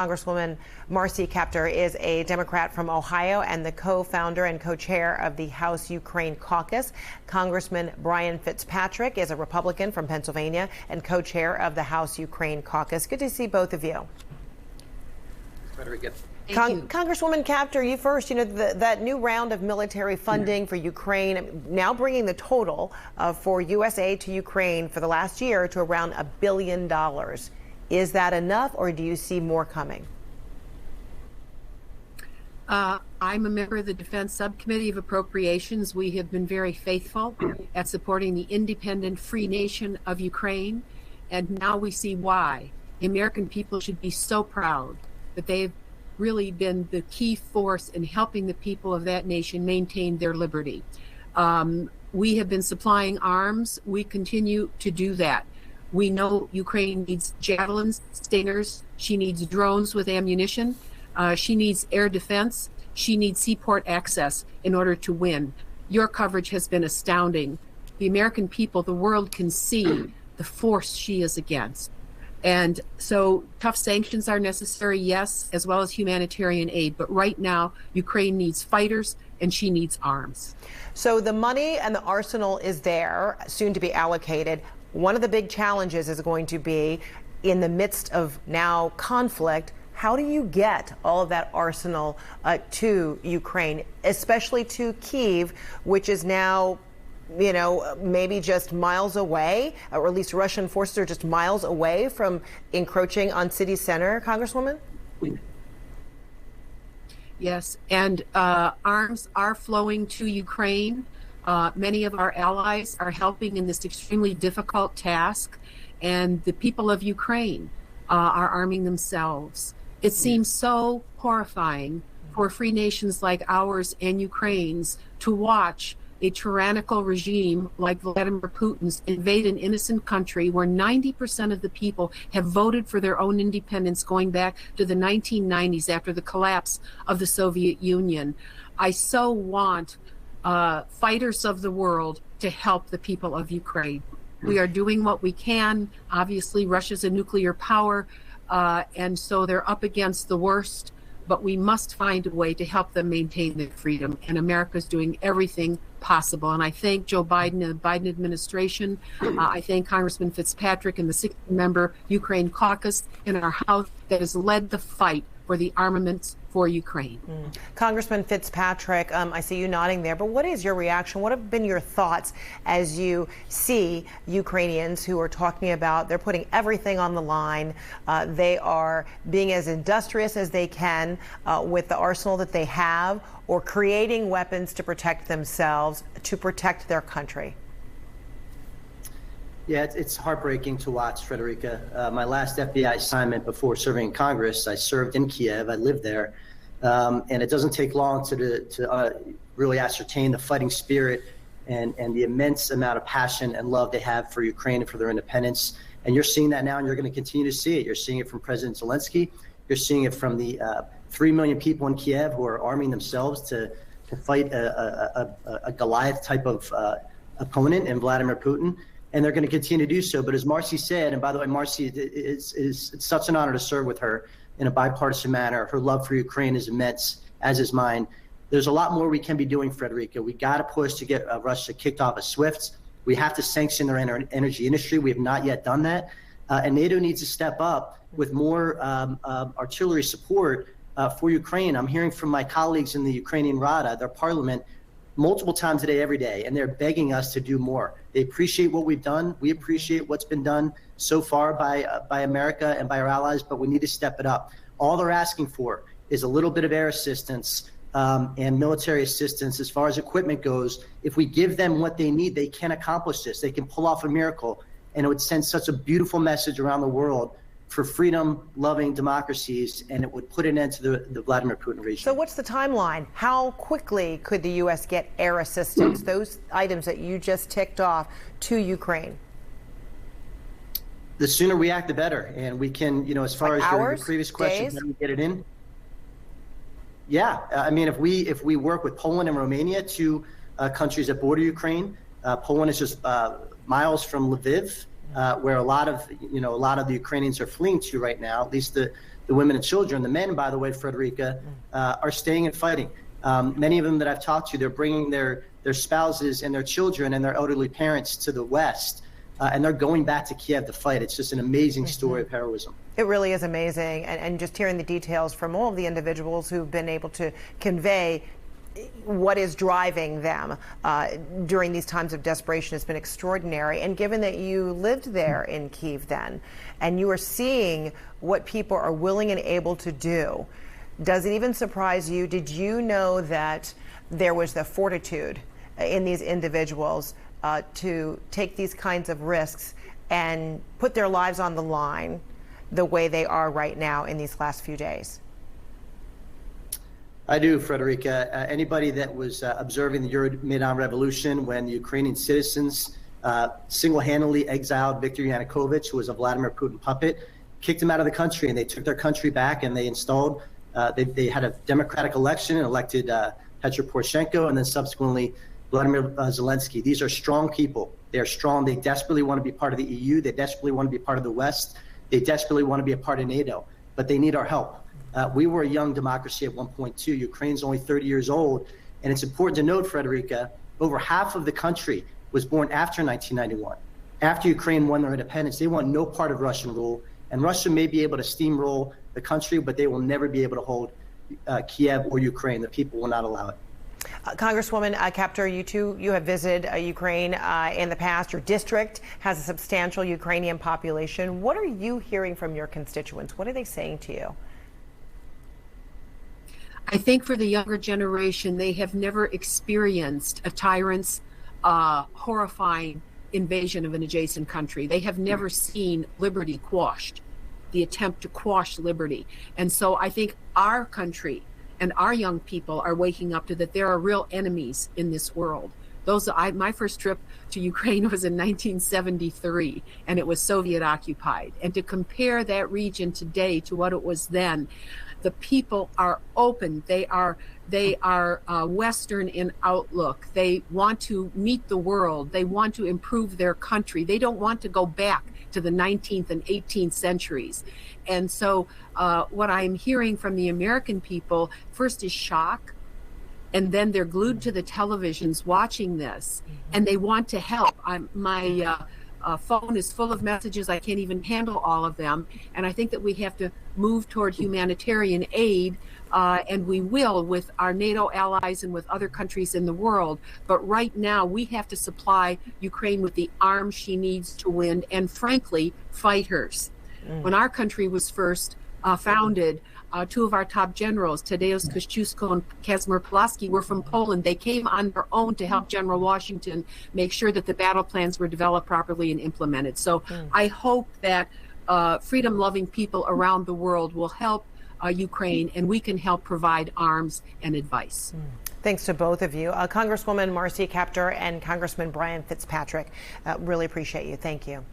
Congresswoman Marcy Kaptur is a Democrat from Ohio and the co-founder and co-chair of the House Ukraine Caucus. Congressman Brian Fitzpatrick is a Republican from Pennsylvania and co-chair of the House Ukraine Caucus. Good to see both of you. Congresswoman Kaptur, you first. You know, that new round of military funding for Ukraine, now bringing the total for U.S. aid to Ukraine for the last year to around $1 billion. Is that enough, or do you see more coming? I'm a member of the Defense Subcommittee of Appropriations. We have been very faithful at supporting the independent, free nation of Ukraine, and now we see why. The American people should be so proud that they've really been the key force in helping the people of that nation maintain their liberty. We have been supplying arms. We continue to do that. We know Ukraine needs javelins, stingers. She needs drones with ammunition. She needs air defense. She needs seaport access in order to win. Your coverage has been astounding. The American people, the world can see the force she is against. And so tough sanctions are necessary, yes, as well as humanitarian aid. But right now, Ukraine needs fighters and she needs arms. So the money and the arsenal is there, soon to be allocated. One of the big challenges is going to be, in the midst of now conflict, how do you get all of that arsenal to Ukraine, especially to Kyiv, which is now, you know, maybe just miles away, or at least Russian forces are just miles away from encroaching on city center, Congresswoman? Yes, and arms are flowing to Ukraine. Many of our allies are helping in this extremely difficult task, and the people of Ukraine are arming themselves. It seems so horrifying for free nations like ours and Ukraine's to watch a tyrannical regime like Vladimir Putin's invade an innocent country where 90% of the people have voted for their own independence going back to the 1990s after the collapse of the Soviet Union. I so want fighters of the world to help the people of Ukraine. We are doing what we can. Obviously, Russia's a nuclear power, and so they're up against the worst, but we must find a way to help them maintain their freedom, and America's doing everything possible. And I thank Joe Biden and the Biden administration. I thank Congressman Fitzpatrick and the 60-member Ukraine Caucus in our House that has led the fight for the armaments for Ukraine. Congressman Fitzpatrick, I see you nodding there, but what is your reaction? What have been your thoughts as you see Ukrainians who are talking about they're putting everything on the line, they are being as industrious as they can with the arsenal that they have, or creating weapons to protect themselves, to protect their country? Yeah, it's heartbreaking to watch, Frederica. My last FBI assignment before serving in Congress, I served in Kiev. I lived there. And it doesn't take long to really ascertain the fighting spirit and the immense amount of passion and love they have for Ukraine and for their independence. And you're seeing that now, and you're going to continue to see it. You're seeing it from President Zelensky. You're seeing it from the 3 million people in Kiev who are arming themselves to fight a Goliath type of opponent in Vladimir Putin. And they're going to continue to do so. But as Marcy said, and by the way, Marcy, it's such an honor to serve with her in a bipartisan manner. Her love for Ukraine is immense, as is mine. There's a lot more we can be doing, Frederica. We got to push to get Russia kicked off of SWIFT. We have to sanction their energy industry. We have not yet done that. And NATO needs to step up with more artillery support for Ukraine. I'm hearing from my colleagues in the Ukrainian Rada, their parliament, multiple times a day, every day, and they're begging us to do more. They appreciate what we've done. We appreciate what's been done so far by America and by our allies, but we need to step it up. All they're asking for is a little bit of air assistance and military assistance as far as equipment goes. If we give them what they need, they can accomplish this. They can pull off a miracle, and it would send such a beautiful message around the world for freedom-loving democracies, and it would put an end to the Vladimir Putin regime. So what's the timeline? How quickly could the U.S. get air assistance, those items that you just ticked off, to Ukraine? The sooner we act, the better. And we can, you know, as far as your previous question, days? how do we get it in? Yeah, I mean, if we work with Poland and Romania, two countries that border Ukraine, Poland is just miles from Lviv, where a lot of the Ukrainians are fleeing to right now. At least the the women and children. The men, by the way, Frederica, are staying and fighting. Many of them that I've talked to, they're bringing their spouses and their children and their elderly parents to the West, and they're going back to Kiev to fight. It's just an amazing story of heroism. It really is amazing, and just hearing the details from all of the individuals who've been able to convey what is driving them during these times of desperation has been extraordinary. And given that you lived there in Kyiv then, and you are seeing what people are willing and able to do, does it even surprise you? Did you know that there was the fortitude in these individuals to take these kinds of risks and put their lives on the line the way they are right now in these last few days? I do, Frederica. Anybody that was observing the Euromaidan revolution when the Ukrainian citizens single-handedly exiled Viktor Yanukovych, who was a Vladimir Putin puppet, kicked him out of the country, and they took their country back, and they installed, they had a democratic election and elected Petro Poroshenko, and then subsequently Vladimir Zelensky. These are strong people. They are strong. They desperately want to be part of the EU. They desperately want to be part of the West. They desperately want to be a part of NATO, but they need our help. We were a young democracy at 1.2. Ukraine's only 30 years old. And it's important to note, Frederica, over half of the country was born after 1991. After Ukraine won their independence, they want no part of Russian rule. And Russia may be able to steamroll the country, but they will never be able to hold Kiev or Ukraine. The people will not allow it. Congresswoman Kaptur, you have visited Ukraine in the past. Your district has a substantial Ukrainian population. What are you hearing from your constituents? What are they saying to you? I think for the younger generation, they have never experienced a tyrant's horrifying invasion of an adjacent country. They have never seen liberty quashed, the attempt to quash liberty. And so I think our country and our young people are waking up to that there are real enemies in this world. My first trip to Ukraine was in 1973, and it was Soviet occupied. And to compare that region today to what it was then, the people are open. They are Western in outlook. They want to meet the world. They want to improve their country. They don't want to go back to the 19th and 18th centuries. And so what I'm hearing from the American people first is shock, and then they're glued to the televisions watching this, and they want to help. My phone is full of messages. I can't even handle all of them. And I think that we have to move toward humanitarian aid, and we will with our NATO allies and with other countries in the world. But right now, we have to supply Ukraine with the arms she needs to win, and frankly, fighters. When our country was first founded, two of our top generals, Tadeusz Kościuszko and Kazimierz Pulaski, were from Poland. They came on their own to help General Washington make sure that the battle plans were developed properly and implemented. So I hope that freedom-loving people around the world will help Ukraine, and we can help provide arms and advice. Thanks to both of you. Congresswoman Marcy Kaptur and Congressman Brian Fitzpatrick, really appreciate you. Thank you.